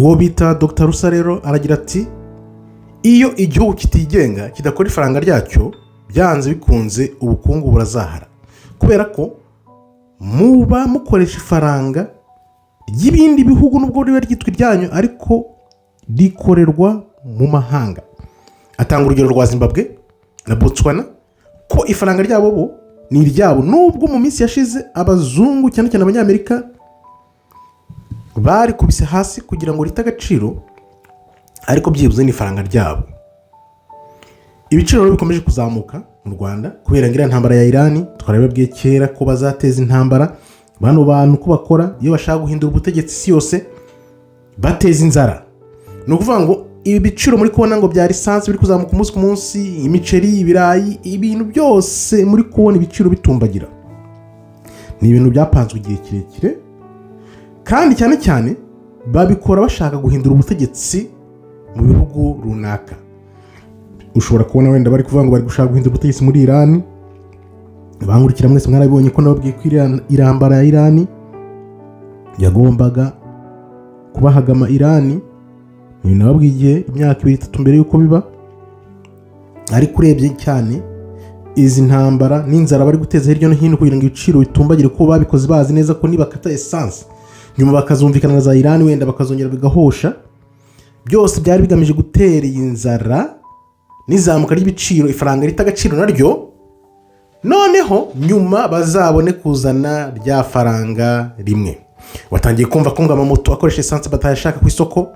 uwo bita Dr Rusa rero aragira ati iyo igihugu kitigenga kidakora ifaranga ryacyo byanze bikunze ubukungu burazahara, kubera ko muba mukoresha ifaranga ry'ibindi bihugu nubwo riba ryitwa iryanyu ariko rikorerwa mu mahanga. Atanga urugero rwa Zimbabwe na Botswana ko ifaranga ryabo bo ni iryabo, nubwo mu minsi yashize abazungu cyane cyane abanyamerika bari kubise hasi kugira ngo rite agaciro, ariko byibuze ni ifaranga ryabo. Ibiciro rero bikomeje kuzamuka mu Rwanda kubera ngira intambara ya Iran. Twarababwiye kera ko bazateza intambara, bano bantu ko bakora iyo bashaka guhindura ubutegetsi isi yose bateza inzara. Ni ukuvuga ngo ibi biciro muri kubona ngo bya lisansi biri kuzamuka umunsi ku munsi, imiceri, ibirayi, ibintu byose muri kubona ibiciro bitumbagira, ni ibintu byapanzwe igihe kirekire, kandi cyane cyane babikora bashaka guhindura ubutegetsi mu bihugu runaka. Ushobora kubona wenda bari kuvuga ngo bari gushaka guhindura ubutegetsi muri Iran. Bangurikira mwese mwarabibonye ko nababwiye ko irambara ya Iran yagombaga kubahagama Iran. Ni nababwiye imyaka 2-3 mbere yuko biba, ariko urebye cyane izi ntambara n'inzara bari guteza hirya no hino kugira ngo ibiciro bitumbagire, ko babikoze bazi neza ko nibakata essence nyuma bakazumvikana na za Iran wenda bakazongera bigahosha, byose byari bigamije gutera inzara n'izamuka ry'ibiciro, ifaranga rita agaciro naryo, noneho nyuma bazabone kuzana rya faranga rimwe. Watangiye kumva ko amamoto akoresha essence batayashaka ku isoko,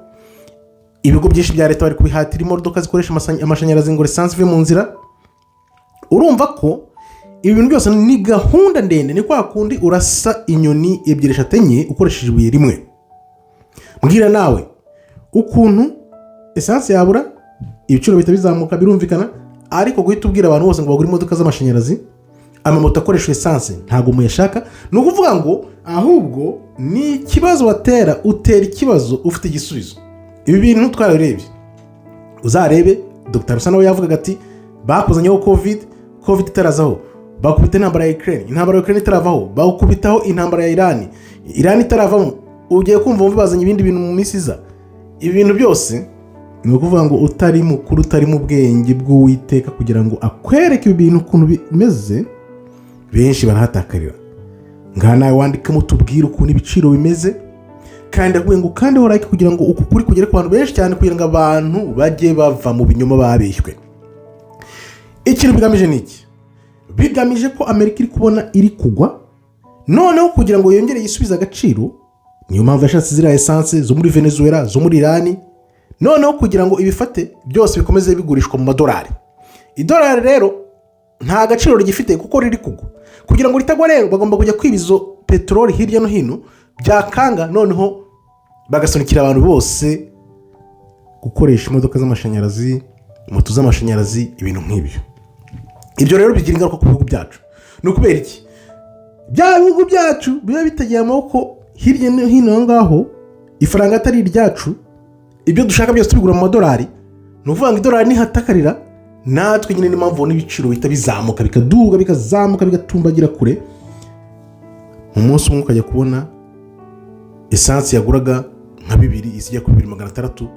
ibigo byinshi bya leta bari kubihatira imodoka zikoresha amashanyarazi ngo essence ive mu nzira. Urumva ko ibi bintu byose ni gahunda ndende, ni kwa kundi urasa inyoni 2-3 enye ukoresheje ibuye rimwe. Mbwira nawe ukuntu essence yabura, ibiciro bita bizamuka birumvikana, ariko guhita ubwira abantu bose ngo bagure imodoka z'amashanyarazi, amamoto akoresha essence ntago muyashaka. Ni ukuvuga ngo ahubwo ni ikibazo utera ikibazo ufite igisubizo. Ibi bintu twararebye, uzarebe Dr Rusa nawe yavugaga ati bakuzanyeho covid itarazaho, bakubita intambara ya Ukraine itaravaho, bakubitaho intambara ya Iran itaravamo, ugiye kumva bazanye ibindi bintu mu minsi iza. Ibi bintu byose ni ukuvuga ngo utari mukuru, utari mu bwenge bw'Uwiteka kugira ngo akwereke ibi bintu ukuntu bimeze, benshi barahatakarira. Ngaha nawe wandika mutubwire ukuntu ibiciro bimeze, kandi akubwiye ngo kandi like kugira ngo uku kuri kugere ku bantu benshi cyane, kugira ngo abantu bajye bava mu binyoma babeshywe. Ikintu bigamije niki? Bigamije ko Amerika iri kubona iri kugwa, noneho kugira ngo yongere yisubize agaciro, niyo mpamvu yashatse ziriya essence zo muri Venezuela, zo muri Iran, noneho kugira ngo ibifate byose bikomeze bigurishwa mu madolari. Idolari rero nta gaciro rigifite kuko riri kugwa. Kugira ngo ritagwa rero bagomba kujya kwibizo petroli hirya no hino, byakanga noneho bagasunikira abantu bose gukoresha imodoka z'amashanyarazi, moto z'amashanyarazi, ibintu nk'ibyo. Ibyo rero bigira ingaruka ku bihugu byacu. Ni ukubera iki? Bya bihugu byacu biba bitegeye amaboko hirya no hino ngaho, ifaranga atari iryacu, ibyo dushaka byose tubigura mu madolari. Ni ukuvuga ngo idolari nihatakarira, natwe nyine n'impamvu n'ibiciro bihita bizamuka, bikaduga, bikazamuka, bigatumbagira kure. Mu munsi umwe ukajya kubona essence yaguraga nka 2 isijya kuri 2600,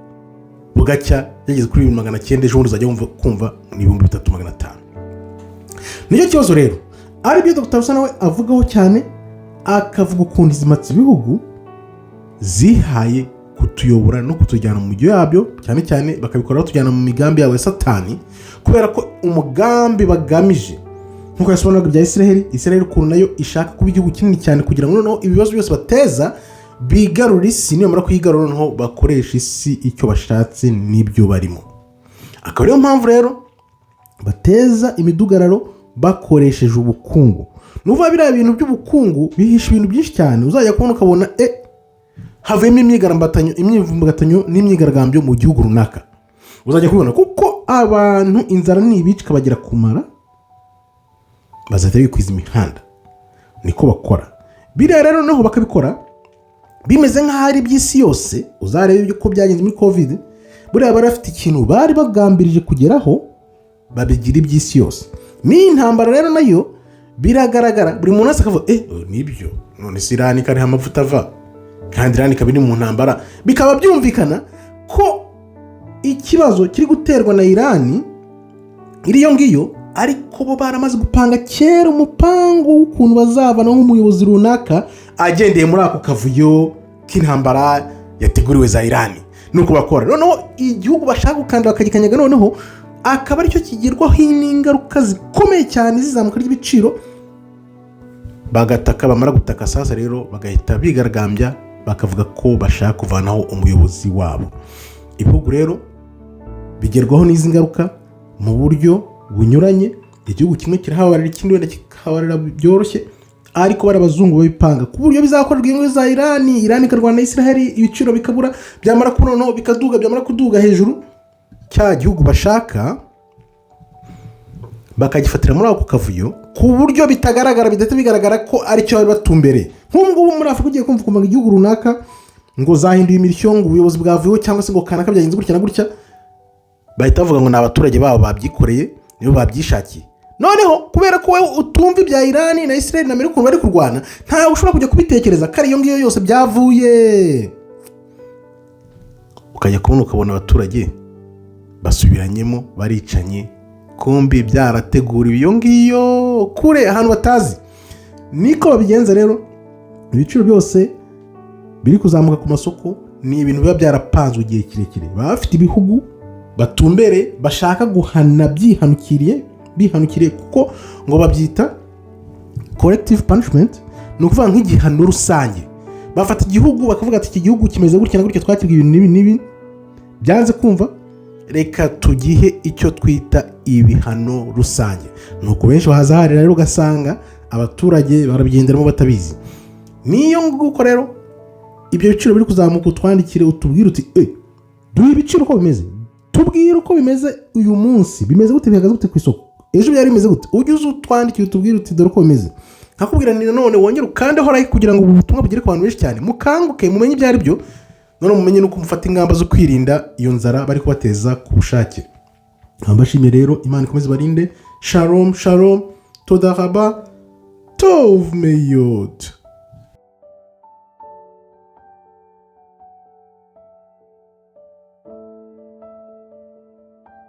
bugacya yageze kuri 2900, ejo uzajya kumva ni 3500. Nicyo kibazo rero ari byo Dr Rusa nawe avugaho cyane, akavuga ukuntu izimatse ibihugu zihaye kutuyobora no kutujyana mu mujyo yabyo, cyane cyane bakabikora batujyana mu migambi yawe Satani, kubera ko umugambi bagamije nkuko yasobanuraga bya Israel ukuntu nayo ishaka kuba igihugu kinini cyane kugira ngo noneho ibibazo byose bateza bigarura isi, niyo mara kuyigarura noneho bakoresha isi icyo bashatse n'ibyo barimo. Akaba ariyo mpamvu rero bateza imidugararo bakoresheje ubukungu. Nuva biriya bintu by'ubukungu bihisha ibintu byinshi cyane, uzajya kubona ukabona havemo imyivumbagatanyo n'imyigaragambyo mu gihugu runaka. Uzajya kubona kuko abantu inzara n'ibicika bagira kumara, bazahita bikwiza imihanda. Niko bakora. Biriya rero naho bakabikora bimeze nk'aho ari iby'isi yose. Uzarebe uko byagenze muri covid, buriya bari bafite ikintu bari bagambirije kugeraho, babigira iby'isi yose. Ni intambara rero nayo biragaragara, buri muntu wese akavuga nibyo, none si Iran kariho amavuta ava, kandi Iran ikaba iri mu ntambara, bikaba byumvikana ko ikibazo kiri guterwa na Iran iriyo ngiyo, ariko bo baramaze gupanga kera umupango w'ukuntu bazavana nk'umuyobozi runaka agendeye muri ako kavuyo k'intambara yateguriwe za Iran. Nuko bakora noneho igihugu bashaka gukanda bakagikanyaga, noneho akaba aricyo kigirwaho n'ingaruka zikomeye cyane zizamuka ry'ibiciro, bagataka. Bamara gutaka sasa rero bagahita bigaragambya bakavuga ko bashaka kuvanaho umuyobozi wabo. Ibihugu rero bigerwaho n'izi ngaruka mu buryo bunyuranye. Igihugu kimwe kirahabarira ikindi wenda kikahabarira byoroshye, ariko bari abazungu babipanga ku buryo bizakorerwa ingo za Iran ikarwana na Israel, ibiciro bikabura, byamara kunono bikaduga, byamara kuduga hejuru, cya gihugu bashaka bakagifatira muri ako kavuyo ku buryo bitagaragara, bidahita bigaragara ko aricyo bari batumbereye. Nk'ubu muri Afurika ugiye kumva kumva igihugu runaka ngo zahinduye imirishyo, ngo ubuyobozi bwavuyeho, cyangwa se ngo kanaka byagenze gutya na gutya, bahita bavuga ngo ni abaturage babo babyikoreye, nibo babyishakiye. Noneho kubera ko wowe utumva ibya Iran na Israel na Amerika bari kurwana, ntawe ushobora kujya kubitekereza ko ariyo ngiyo yose byavuye. Ukajya kubona ukabona abaturage basubiranyemo baricanye, kumbi byarateguriwe iyo ngiyo kure ahantu batazi. Niko babigenza rero. Ibiciro byose biri kuzamuka ku masoko ni ibintu biba byarapanzwe igihe kirekire. Baba bafite ibihugu batumbere bashaka guhana bihanukiriye kuko ngo babyita collective punishment, ni ukuvuga nk'igihano rusange. Bafata igihugu bakavuga ati iki gihugu kimeze gutya na gutya, twakirwa ibintu n'ibi byanze kumva, reka tugihe icyo twita ibihano rusange. Nuko benshi bahazaharira rero ugasanga abaturage barabigenderamo batabizi. Niyo nguko rero ibyo biciro biri kuzamuka, utwandikire utubwire uti duhe ibiciro uko bimeze, tubwire uko bimeze uyu munsi, bimeze gute, bihagaze gute ku isoko, ejo byari bimeze gute, ujye utwandikire utubwire uti dore uko bimeze. Nkakubwira ni none wongere ukandeho like kugira ngo ubutumwa bugere ku bantu benshi cyane, mukanguke mumenye ibyo ari byo, none mumenye nuko mufata ingamba zo kwirinda iyo nzara bari kubateza ku bushake. Ambashimye rero, Imana ikomeze barinde. Shalom shalom, toda raba tov meyod.